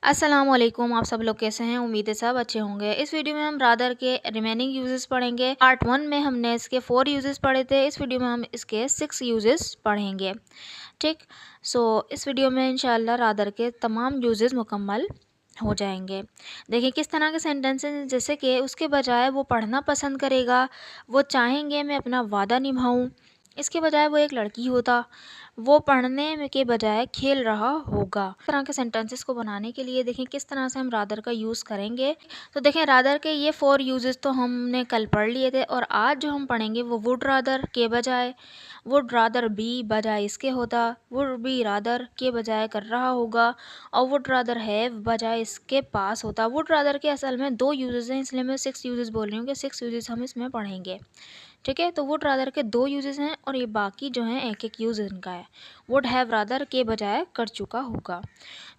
अस्सलामुअलैकुम। आप सब लोग कैसे हैं? उम्मीद है सब अच्छे होंगे। इस वीडियो में हम रादर के रिमेनिंग यूजेस पढ़ेंगे। पार्ट 1 में हमने इसके 4 यूजेस पढ़े थे। इस वीडियो में हम इसके 6 यूजेस पढ़ेंगे। ठीक, सो इस वीडियो में इंशाल्लाह रादर के तमाम यूजेस मुकम्मल हो जाएंगे। देखिए किस तरह के सेंटेंसेस, जैसे कि उसके बजाय वो पढ़ना पसंद करेगा, वो चाहेंगे मैं अपना वादा निभाऊं, इसके बजाय वो एक लड़की होता, वो पढ़ने के बजाय खेल रहा होगा। इस तरह के सेंटेंसेस को बनाने के लिए देखें किस तरह से हम रादर का यूज़ करेंगे। तो देखें रादर के ये 4 यूजेस तो हमने कल पढ़ लिए थे, और आज जो हम पढ़ेंगे वो वुड रादर के बजाय, वुड रादर बी बजाय इसके होता, वुड बी रादर के बजाय कर रहा होगा, और वुड रादर हैव बजाय इसके पास होता। वुड रादर के असल में 2 यूजेस हैं, इसलिए मैं 6 यूजेस बोल रही हूँ कि 6 यूजेस हम इसमें पढ़ेंगे। ठीक है, तो वुड रादर के 2 यूजेस हैं, और ये बाकी जो हैं एक एक यूज इनका है। वुड हैव रादर के बजाय कर चुका होगा।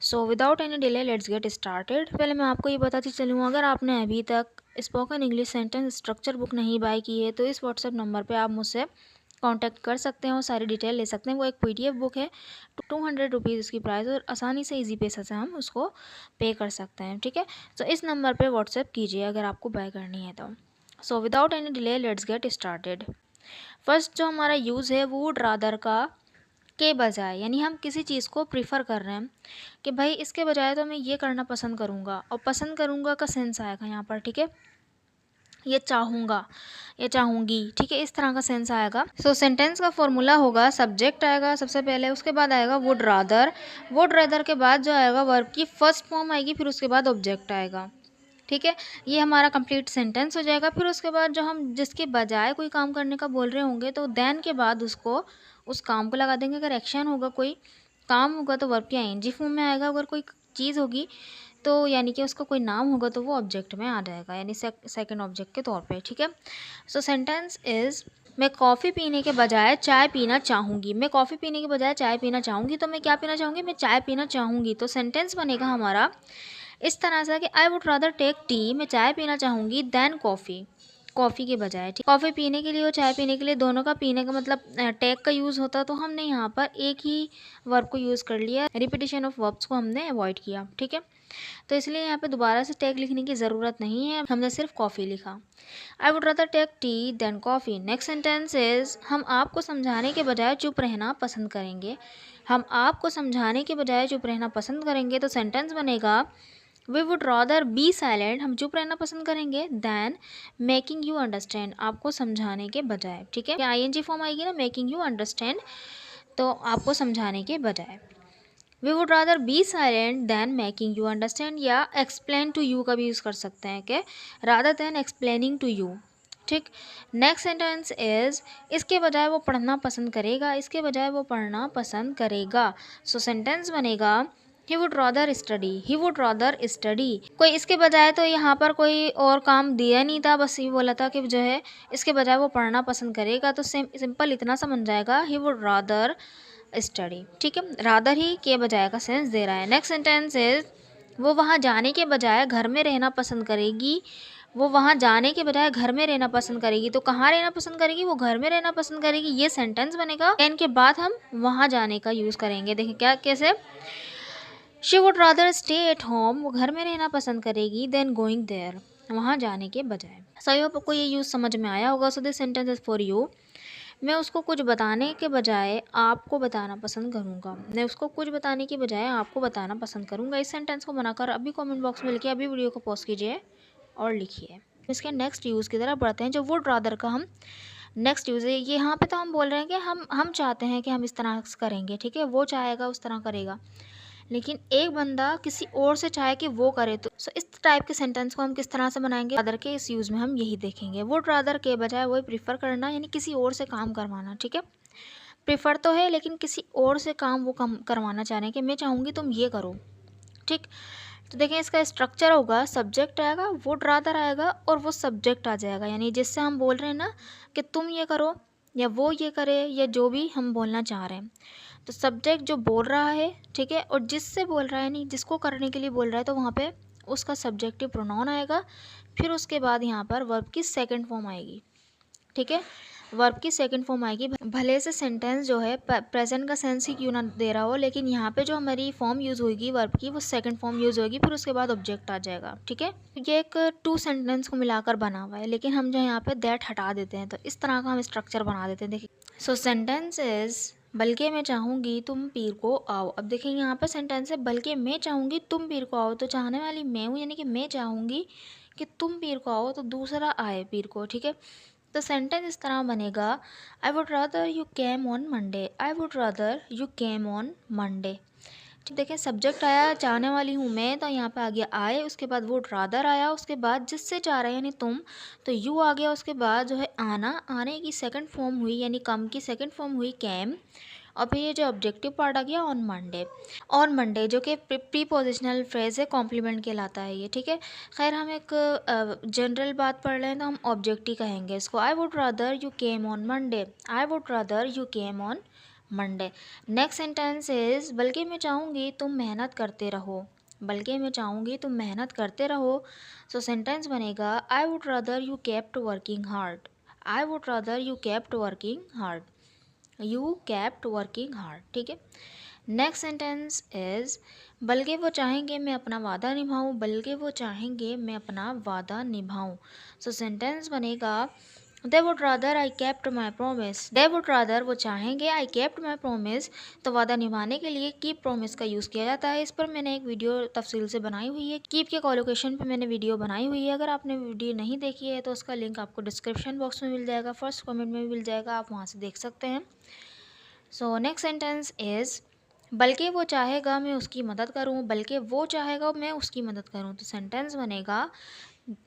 So without any delay let's get started. पहले मैं आपको ये बताती चलूँ, अगर आपने अभी तक spoken English sentence structure book नहीं बाय की है तो इस व्हाट्सएप नंबर पे आप मुझसे कांटेक्ट कर सकते हैं और सारी डिटेल ले सकते हैं। वो एक PDF बुक है, 200 रुपीज़ इसकी प्राइस, और आसानी से इजी पैसा से हम उसको पे कर सकते हैं। ठीक है, तो इस नंबर पे व्हाट्सएप कीजिए अगर आपको बाय करनी है तो। So without any delay let's get started. First जो हमारा यूज़ है वो वुड रादर का के बजाय, यानी हम किसी चीज़ को प्रीफर कर रहे हैं कि भाई इसके बजाय तो मैं ये करना पसंद करूँगा, और पसंद करूँगा का सेंस आएगा यहाँ पर। ठीक है, ये चाहूँगा, ये चाहूँगी, ठीक है, इस तरह का सेंस आएगा। सो सेंटेंस का फॉर्मूला होगा, सब्जेक्ट आएगा सबसे पहले, उसके बाद आएगा वुड रादर, वुड रादर के बाद जो आएगा वर्ब की फर्स्ट फॉर्म आएगी, फिर उसके बाद ऑब्जेक्ट आएगा। ठीक है, ये हमारा कंप्लीट सेंटेंस हो जाएगा। फिर उसके बाद जो हम जिसके बजाय कोई काम करने का बोल रहे होंगे तो देन के बाद उसको उस काम को लगा देंगे। अगर एक्शन होगा, कोई काम होगा तो वर्ब की ING फॉर्म में आएगा। अगर कोई चीज़ होगी तो यानी कि उसका कोई नाम होगा तो वो ऑब्जेक्ट में आ जाएगा, यानी सेकंड ऑब्जेक्ट के तौर पे। ठीक है, सो सेंटेंस इज़, मैं कॉफ़ी पीने के बजाय चाय पीना चाहूँगी। मैं कॉफ़ी पीने के बजाय चाय पीना चाहूँगी, तो मैं क्या पीना चाहूँगी? मैं चाय पीना चाहूँगी। तो सेंटेंस बनेगा हमारा इस तरह से कि I would rather take tea, मैं चाय पीना चाहूँगी, दैन कॉफ़ी, कॉफ़ी के बजाय। ठीक, कॉफ़ी पीने के लिए और चाय पीने के लिए दोनों का पीने का मतलब टेक का यूज़ होता, तो हमने यहाँ पर एक ही वर्ब को यूज़ कर लिया, रिपीटिशन ऑफ वर्ब्स को हमने अवॉइड किया। ठीक है, तो इसलिए यहाँ पे दोबारा से टेक लिखने की ज़रूरत नहीं है, हमने सिर्फ कॉफ़ी लिखा। I would rather take tea than coffee. Next sentence is, हम आपको समझाने के बजाय चुप रहना पसंद करेंगे। हम आपको समझाने के बजाय चुप रहना पसंद करेंगे, तो सेंटेंस बनेगा we would rather be silent, हम चुप रहना पसंद करेंगे, दैन मेकिंग यू अंडरस्टैंड, आपको समझाने के बजाय। ठीक है, ING फॉर्म आएगी ना, मेकिंग यू अंडरस्टैंड, तो आपको समझाने के बजाय। We would rather be silent than making you understand, या एक्सप्लेन टू यू का भी यूज़ कर सकते हैं कि rather than explaining to you. ठीक, नेक्स्ट सेंटेंस इज़, इसके बजाय वो पढ़ना पसंद करेगा, इसके बजाय वो पढ़ना पसंद करेगा। सो सेंटेंस बनेगा he would rather study, he would rather study. कोई इसके बजाय तो यहाँ पर कोई और काम दिया नहीं था, बस ये बोला था कि जो है इसके बजाय वो पढ़ना पसंद करेगा, तो सिंपल इतना सा बन जाएगा ही वुड रादर स्टडी। ठीक है, रादर ही के बजाय का सेंस दे रहा है। नेक्स्ट सेंटेंस इज, वो वहाँ जाने के बजाय घर में रहना पसंद करेगी, वो वहाँ जाने के बजाय घर में रहना पसंद करेगी। तो कहाँ रहना पसंद करेगी? वो घर में रहना पसंद करेगी। ये सेंटेंस बनेगा, एन के बाद हम वहाँ जाने का यूज़ करेंगे। देखिए क्या, कैसे, she would rather stay at home, वो घर में रहना पसंद करेगी, देन गोइंग देयर, वहाँ जाने के बजाय। सही, आपको ये यूज़ समझ में आया होगा। So this sentence is for you, मैं उसको कुछ बताने के बजाय आपको बताना पसंद करूँगा, मैं उसको कुछ बताने के बजाय आपको बताना पसंद करूँगा। इस सेंटेंस को बनाकर अभी कमेंट बॉक्स में लिखिए, अभी वीडियो को पॉज कीजिए और लिखिए। इसके नेक्स्ट यूज़ की तरफ बढ़ते हैं, जो वुड रादर का हम नेक्स्ट यूज़ है। ये यहाँ पे तो हम बोल रहे हैं कि हम चाहते हैं कि हम इस तरह से करेंगे, ठीक है, वो चाहेगा उस तरह करेगा, लेकिन एक बंदा किसी और से चाहे कि वो करे, तो इस टाइप के सेंटेंस को हम किस तरह से बनाएंगे? रादर के इस यूज़ में हम यही देखेंगे। वुड रादर के बजाय वही प्रीफर करना, यानी किसी और से काम करवाना। ठीक है, प्रीफर तो है लेकिन किसी और से काम वो काम करवाना चाह रहे हैं कि मैं चाहूँगी तुम ये करो। ठीक, तो देखें इसका स्ट्रक्चर होगा, सब्जेक्ट आएगा, वुड रादर आएगा, और वो सब्जेक्ट आ जाएगा, यानी जिससे हम बोल रहे हैं ना कि तुम ये करो या वो ये करे, या जो भी हम बोलना चाह रहे हैं। तो सब्जेक्ट जो बोल रहा है, ठीक है, और जिससे बोल रहा है, नहीं जिसको करने के लिए बोल रहा है, तो वहाँ पे उसका सब्जेक्टिव प्रोनाउन आएगा। फिर उसके बाद यहाँ पर वर्ब की सेकंड फॉर्म आएगी। ठीक है, वर्ब की सेकंड फॉर्म आएगी। भले से सेंटेंस जो है प्रेजेंट का सेंस ही क्यों ना दे रहा हो, लेकिन यहाँ पे जो हमारी फॉर्म यूज़ होगी वर्ब की वो सेकंड फॉर्म यूज़ होगी, फिर उसके बाद ऑब्जेक्ट आ जाएगा। ठीक है, ये एक टू सेंटेंस को मिलाकर बना हुआ है, लेकिन हम जो यहाँ पे दैट हटा देते हैं, तो इस तरह का हम स्ट्रक्चर बना देते हैं। देखिए, सो सेंटेंस इज बल्कि मैं चाहूँगी तुम पीर को आओ। अब देखिए यहाँ पे सेंटेंस है बल्कि मैं चाहूँगी तुम पीर को आओ, तो चाहने वाली मैं हूँ, यानी कि मैं चाहूँगी कि तुम पीर को आओ, तो दूसरा आए पीर को। ठीक है, तो सेंटेंस इस तरह बनेगा, I would rather you came on Monday, I would rather you came on Monday. देखिए सब्जेक्ट आया चाहने वाली हूँ मैं, तो यहाँ पे आ गया आए, उसके बाद वुड रादर आया, उसके बाद जिससे चाह रहे हैं यानी तुम, तो यू आ गया, उसके बाद जो है आना, आने की सेकंड फॉर्म हुई यानी कम की सेकंड फॉर्म हुई कैम, और फिर ये जो ऑब्जेक्टिव पार्ट आ गया ऑन मंडे। ऑन मंडे जो कि प्रीपोजिशनल फ्रेज है, कॉम्प्लीमेंट कहलाता है ये। ठीक है, खैर हम एक जनरल बात पढ़ रहे हैं तो हम ऑब्जेक्ट ही कहेंगे इसको। आई would rather you came on Monday, I would rather you came on Monday. Next sentence is बल्कि मैं चाहूँगी तुम मेहनत करते रहो, बल्कि मैं चाहूँगी तुम मेहनत करते रहो। सो सेंटेंस बनेगा, I would rather you kept working hard, I would rather you kept working hard, you kept working hard. ठीक है, नेक्स्ट सेंटेंस इज बल्कि वो चाहेंगे मैं अपना वादा निभाऊं, बल्कि वो चाहेंगे मैं अपना वादा निभाऊं। सो सेंटेंस बनेगा, they would rather I kept my promise, they would rather वो चाहेंगे आई केप्ट माई प्रोमिस। तो वादा निभाने के लिए कीप प्रोमिस का यूज़ किया जाता है। इस पर मैंने एक वीडियो तफसील से बनाई हुई है, कीप के कोलोकेशन पे मैंने वीडियो बनाई हुई है। अगर आपने वीडियो नहीं देखी है तो उसका लिंक आपको डिस्क्रिप्शन बॉक्स में मिल जाएगा, फर्स्ट कमेंट में भी मिल जाएगा, आप वहाँ से देख सकते हैं। सो नेक्स्ट सेंटेंस इज बल्कि वो चाहेगा मैं उसकी मदद करूं, बल्कि वो चाहेगा मैं उसकी मदद करूं। तो सेंटेंस बनेगा,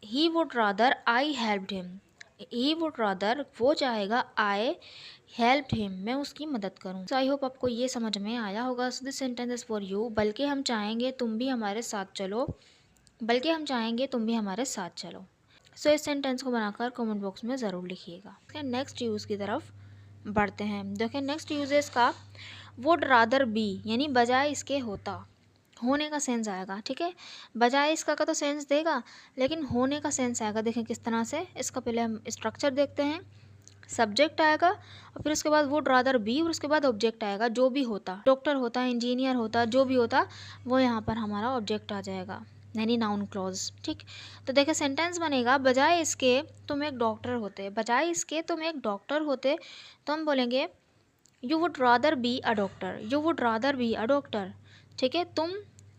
he would rather I helped him, he would rather वो चाहेगा आई हेल्प्ड हिम मैं उसकी मदद करूं। सो आई होप आपको ये समझ में आया होगा। So this sentence is for you, बल्कि हम चाहेंगे तुम भी हमारे साथ चलो, बल्कि हम चाहेंगे तुम भी हमारे साथ चलो। सो इस सेंटेंस को बनाकर कमेंट बॉक्स में ज़रूर लिखिएगा। नेक्स्ट यूज़ की तरफ बढ़ते हैं। देखिए नेक्स्ट यूज है इसका, वुड रादर बी, यानी बजाय इसके होता, होने का सेंस आएगा। ठीक है, बजाय इसका का तो सेंस देगा, लेकिन होने का सेंस आएगा। देखें किस तरह से, इसका पहले हम स्ट्रक्चर देखते हैं। सब्जेक्ट आएगा और फिर उसके बाद वुड रादर बी, और उसके बाद ऑब्जेक्ट आएगा। जो भी होता, डॉक्टर होता, इंजीनियर होता, जो भी होता, वो यहाँ पर हमारा ऑब्जेक्ट आ जाएगा, यानी नाउन क्लॉज। ठीक, तो देखिए सेंटेंस बनेगा, बजाय इसके तुम एक डॉक्टर होते, बजाय इसके तुम एक डॉक्टर होते, तो हम बोलेंगे you would rather be a doctor, you would rather be a doctor. ठीक है, तुम,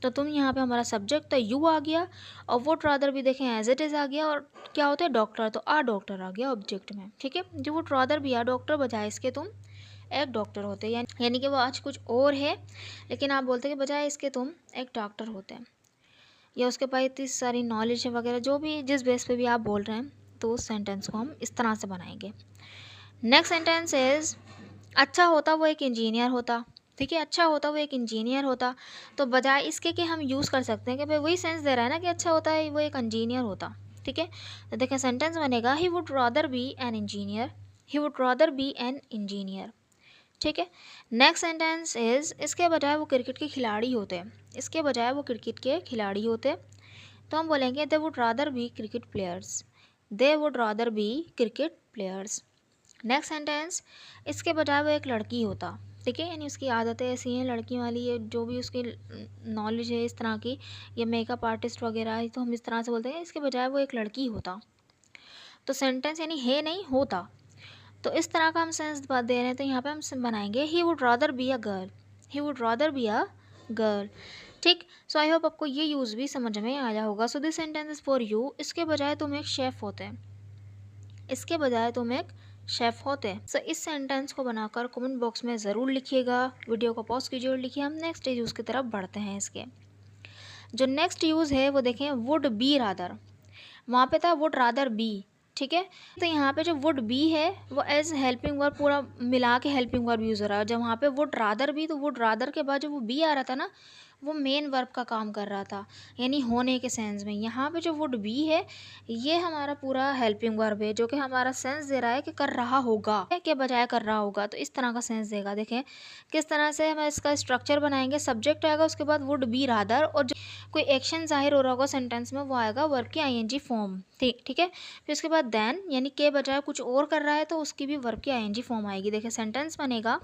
तो तुम यहाँ पे हमारा सब्जेक्ट तो यू आ गया, और वुड रादर भी देखें एज इट इज़ आ गया, और क्या होता है डॉक्टर, तो आ डॉक्टर आ गया ऑब्जेक्ट में। ठीक है, you would rather be a doctor, बजाय इसके तुम एक डॉक्टर होते, यानी कि वो आज कुछ और है, लेकिन आप बोलते कि बजाय इसके तुम एक डॉक्टर होते हैं, या उसके पास इतनी सारी नॉलेज है वगैरह, जो भी जिस बेस पे भी आप बोल रहे हैं, तो उस सेंटेंस को हम इस तरह से बनाएंगे। नेक्स्ट सेंटेंस इज अच्छा होता वो एक इंजीनियर होता। ठीक है, अच्छा होता वो एक इंजीनियर होता, तो बजाय इसके कि हम यूज़ कर सकते हैं कि भाई वही सेंस दे रहा है ना कि अच्छा होता है वो एक इंजीनियर होता। ठीक है, तो देखें सेंटेंस बनेगा, he would rather B an engineer, he would rather B an engineer. ठीक है, नेक्स्ट सेंटेंस इज इसके बजाय वो क्रिकेट के खिलाड़ी होते, इसके बजाय वो क्रिकेट के खिलाड़ी होते, तो हम बोलेंगे they would rather B cricket players, they would rather B cricket players. Next sentence, इसके बजाय वो एक लड़की होता। ठीक है, यानी उसकी आदतें ऐसी हैं लड़की वाली, है जो भी उसकी नॉलेज है इस तरह की, या मेकअप आर्टिस्ट वगैरह है, तो हम इस तरह से बोलते हैं इसके बजाय वो एक लड़की होता। तो सेंटेंस यानी है नहीं होता, तो इस तरह का हम सेंस बात दे रहे हैं, तो यहाँ पे हम बनाएंगे he would rather be a girl, he would rather be a girl. ठीक, सो आई होप आपको ये यूज़ भी समझ में आया होगा। So this sentence is for you, इसके बजाय तुम एक शेफ़ होते हैं, इसके बजाय तुम एक शेफ़ होते। सो इस सेंटेंस को बनाकर कमेंट बॉक्स में ज़रूर लिखिएगा, वीडियो को पॉज कीजिए और लिखिए। हम नेक्स्ट यूज़ की तरफ बढ़ते हैं। इसके जो नेक्स्ट यूज़ है वो देखें, वुड बी रादर, वहाँ पे था वुड रादर बी। ठीक है, तो यहाँ पे जो वुड बी है वो एज हेल्पिंग वर्ब पूरा मिला के हेल्पिंग वर्ब यूज़ हो रहा है। जब वहाँ पे वुड रादर बी, तो वुड रादर के बाद जो वो बी आ रहा था ना, वो मेन वर्ब का काम कर रहा था, यानी होने के सेंस में। यहाँ पे जो वुड बी है ये हमारा पूरा हेल्पिंग वर्ब है, जो कि हमारा सेंस दे रहा है कि कर रहा होगा के बजाय कर रहा होगा, तो इस तरह का सेंस देगा। देखें किस तरह से हम इसका स्ट्रक्चर बनाएंगे। सब्जेक्ट आएगा, उसके बाद वुड बी रादर, और जो कोई एक्शन जाहिर हो रहा होगा सेंटेंस में वो आएगा वर्ब की आईएनजी फॉर्म। ठीक है। फिर उसके बाद देन, यानी के बजाय कुछ और कर रहा है तो उसकी भी वर्ब की आईएनजी फॉर्म आएगी। देखिए सेंटेंस बनेगा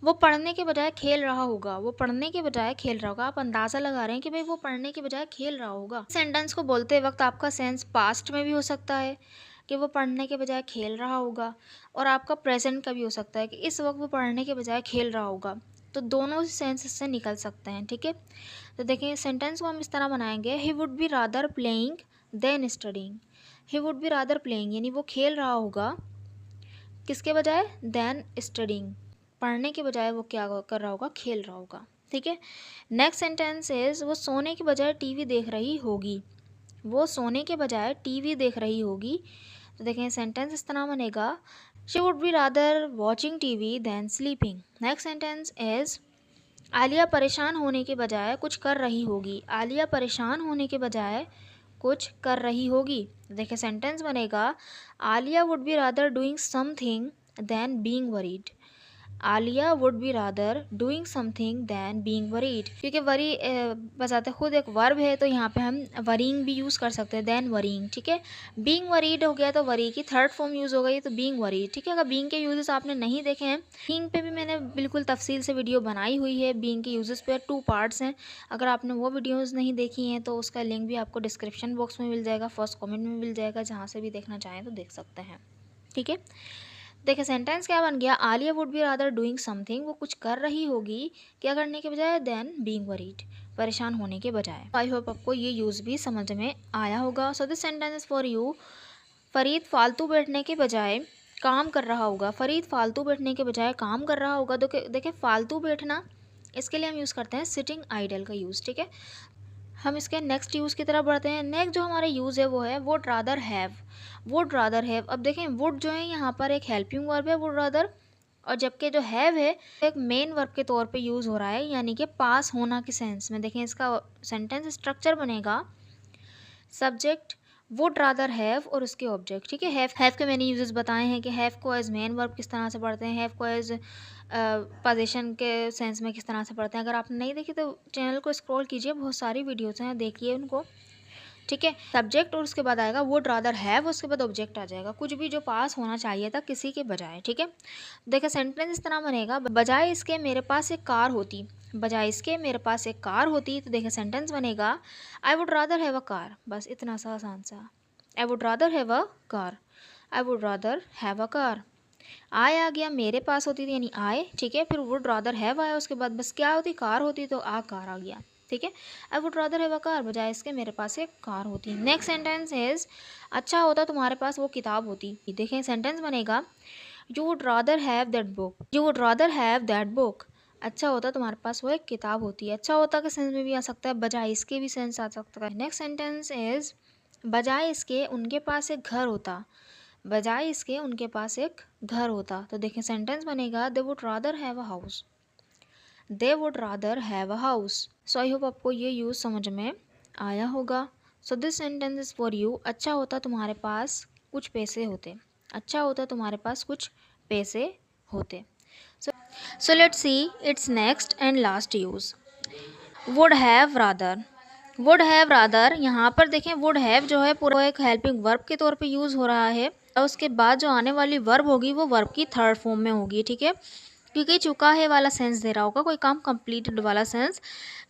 वो पढ़ने के बजाय खेल रहा होगा। वो पढ़ने के बजाय खेल रहा होगा। आप अंदाज़ा लगा रहे हैं कि भाई वो पढ़ने के बजाय खेल रहा होगा। सेंटेंस को बोलते वक्त आपका सेंस पास्ट में भी हो सकता है कि वो पढ़ने के बजाय खेल रहा होगा, और आपका प्रेजेंट का भी हो सकता है कि इस वक्त वो पढ़ने के बजाय खेल रहा होगा। तो दोनों सेंस इससे निकल सकते हैं। ठीक है। तो देखें सेंटेंस को हम इस तरह बनाएंगे, he would be rather playing then studying. He would be rather playing, यानी वो खेल रहा होगा किसके बजाय, देन स्टडिंग, पढ़ने के बजाय वो क्या कर रहा होगा, खेल रहा होगा। ठीक है। नेक्स्ट सेंटेंस इज वो सोने के बजाय टीवी देख रही होगी। वो सोने के बजाय टीवी देख रही होगी। तो देखें सेंटेंस इस तरह बनेगा, she would be rather watching TV then sleeping. Next sentence is Alia परेशान होने के बजाय कुछ कर रही होगी। आलिया परेशान होने के बजाय कुछ कर रही होगी। देखिए सेंटेंस बनेगा, Alia would be rather doing something then being worried. Alia would be rather doing something than being worried, क्योंकि वरी बजाते खुद एक वर्ब है, तो यहाँ पे हम वरीइंग भी यूज़ कर सकते हैं, दैन वरीइंग। ठीक है। बीइंग वरीड हो गया तो वरी की थर्ड फॉर्म यूज़ हो गई, तो बीइंग वरीड। ठीक है। अगर बीइंग के यूजेस आपने नहीं देखे हैं, बीइंग पे भी मैंने बिल्कुल तफसील से वीडियो बनाई हुई है। बीइंग के यूजेस पे 2 पार्ट्स हैं। अगर आपने वो वीडियोज़ नहीं देखी हैं तो उसका लिंक भी आपको डिस्क्रिप्शन बॉक्स में मिल जाएगा, फर्स्ट कॉमेंट में मिल जाएगा, जहाँ से भी देखना चाहें तो देख सकते हैं। ठीक है। देखिए सेंटेंस क्या बन गया, Alia would be rather doing something, वो कुछ कर रही होगी क्या करने के बजाय, देन बीइंग वरीड, परेशान होने के बजाय। आई होप आपको ये यूज़ भी समझ में आया होगा। So this sentence is for you. Farid फालतू बैठने के बजाय काम कर रहा होगा। फरीद फालतू बैठने के बजाय काम कर रहा होगा। देखिए फालतू बैठना, इसके लिए हम यूज़ करते हैं सिटिंग आइडल का यूज़। ठीक है। हम इसके नेक्स्ट यूज़ की तरफ बढ़ते हैं। नेक्स्ट जो हमारा यूज़ है वो है would rather have. Would rather have, अब देखें वुड जो है यहाँ पर एक हेल्पिंग वर्ब है, वुड रादर, और जबकि जो हैव है एक मेन वर्ब के तौर पे यूज़ हो रहा है, यानी कि पास होना के सेंस में। देखें इसका सेंटेंस स्ट्रक्चर बनेगा, सब्जेक्ट वुड रादर हैव और उसके ऑब्जेक्ट। ठीक है। हैव के मैंने यूजेस बताए हैं कि हैव को एज मेन वर्ब किस तरह से पढ़ते हैं, हैव को एज पोजीशन के सेंस में किस तरह से पढ़ते हैं। अगर आपने नहीं देखी तो चैनल को स्क्रॉल कीजिए, बहुत सारी वीडियोज़ हैं, देखिए उनको। ठीक है। सब्जेक्ट और उसके बाद आएगा वुड रादर हैव, उसके बाद ऑब्जेक्ट आ जाएगा, कुछ भी जो पास होना चाहिए था किसी के बजाय। ठीक है। देखिए सेंटेंस इस तरह बनेगा, बजाय इसके मेरे पास एक कार होती। बजाय इसके मेरे पास एक कार होती, तो देखिए सेंटेंस बनेगा, I would rather have a car. बस इतना सा आसान सा, I would rather have a car. I would rather have a car. I आ गया, मेरे पास होती थी यानी आई। ठीक है। फिर वुड रादर हैव आया, उसके बाद बस क्या होती, कार होती, तो आ कार आ गया। ठीक है। आई would rather have a car, बजाय इसके मेरे पास एक कार होती। नेक्स्ट सेंटेंस इज, अच्छा होता तुम्हारे पास वो किताब होती। देखें सेंटेंस बनेगा, you would rather have that book. You would rather have that book. अच्छा होता तुम्हारे पास वो एक किताब होती है। अच्छा होता के सेंस में भी आ सकता है, बजाय इसके भी सेंस आ सकता है। नेक्स्ट सेंटेंस इज, बजाय इसके उनके पास एक घर होता। बजाय इसके उनके पास एक घर होता, तो देखें सेंटेंस बनेगा, they would rather have a house. They would rather have a house. So I hope आपको ये यूज़ समझ में आया होगा। So this sentence is for you. अच्छा होता तुम्हारे पास कुछ पैसे होते। अच्छा होता तुम्हारे पास कुछ पैसे होते। So let's see it's next and last use, would have rather. Would have rather, यहाँ पर देखें वुड हैव जो है पूरा एक हेल्पिंग वर्ब के तौर पे यूज़ हो रहा है, और उसके बाद जो आने वाली वर्ब होगी वो वर्ब की थर्ड फॉर्म में होगी। ठीक है। क्योंकि चुका है वाला सेंस दे रहा होगा, कोई काम कंप्लीटेड वाला सेंस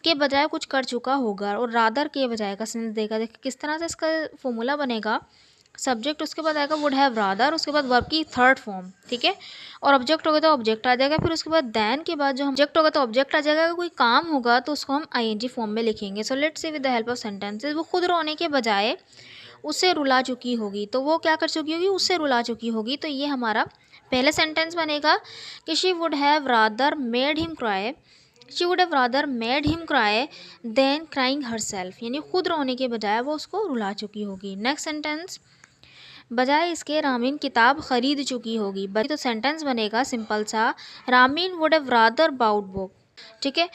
के बजाय कुछ कर चुका होगा, और रादर के बजाय का सेंस देगा। देखिए किस तरह से इसका फॉर्मूला बनेगा, सब्जेक्ट उसके बाद आएगा वुड हैव रादर, उसके बाद वर्ब की थर्ड फॉर्म। ठीक है। और ऑब्जेक्ट होगा तो ऑब्जेक्ट आ जाएगा, फिर उसके बाद दैन के बाद जो ऑब्जेक्ट होगा तो ऑब्जेक्ट आ जाएगा। कोई काम होगा तो उसको हम आईएनजी फॉर्म में लिखेंगे। So let's see with the help of sentences, वो खुद रोने के बजाय उससे रुला चुकी होगी। तो वो क्या कर चुकी होगी, उससे रुला चुकी होगी। तो ये हमारा पहले सेंटेंस बनेगा कि she would have rather made him cry. She would have rather made him cry then crying herself, यानी खुद रोने के बजाय वो उसको रुला चुकी होगी। नेक्स्ट सेंटेंस, बजाय इसके रामीन किताब खरीद चुकी होगी। तो सेंटेंस बनेगा सिंपल सा, Ramin would have rather bought book. ठीक है।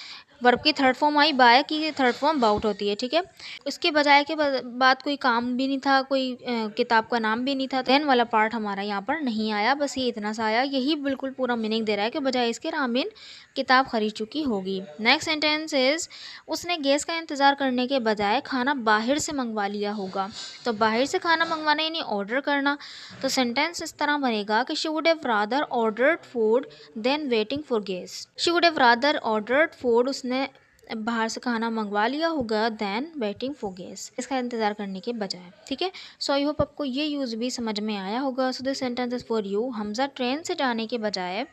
वर्ब की थर्ड फॉर्म आई, बाय की थर्ड फॉर्म बाउट होती है, ठीक है। इसके बजाय के बाद कोई काम भी नहीं था, कोई किताब का नाम भी नहीं था, देन वाला पार्ट हमारा यहाँ पर नहीं आया, बस ये इतना सा आया। यही बिल्कुल पूरा मीनिंग दे रहा है कि बजाय इसके रामीन किताब खरीद चुकी होगी। नेक्स्ट सेंटेंस इज उसने गैस का इंतज़ार करने के बजाय खाना बाहर से मंगवा लिया होगा। तो बाहर से खाना मंगवाना यानी ऑर्डर करना। तो सेंटेंस इस तरह बनेगा कि she would have rather ordered food then waiting for gas. She would have rather ordered food, उसने बाहर से खाना मंगवा लिया होगा, देन वेटिंग फॉर गैस, इसका इंतज़ार करने के बजाय, ठीक है। सो आई होप आपको ये यूज़ भी समझ में आया होगा। So this sentence is for you. Hamza train से जाने के बजाय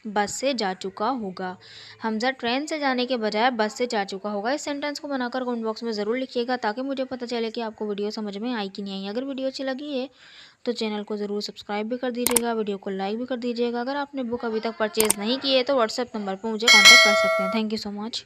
बस से जा चुका होगा। हमजा ट्रेन से जाने के बजाय बस से जा चुका होगा। इस सेंटेंस को बनाकर कमेंट बॉक्स में ज़रूर लिखिएगा ताकि मुझे पता चले कि आपको वीडियो समझ में आई कि नहीं आई। अगर वीडियो अच्छी लगी है तो चैनल को ज़रूर सब्सक्राइब भी कर दीजिएगा, वीडियो को लाइक भी कर दीजिएगा। अगर आपने बुक अभी तक परचेज़ नहीं की है तो व्हाट्सएप नंबर पर मुझे कॉन्टैक्ट कर सकते हैं। Thank you so much.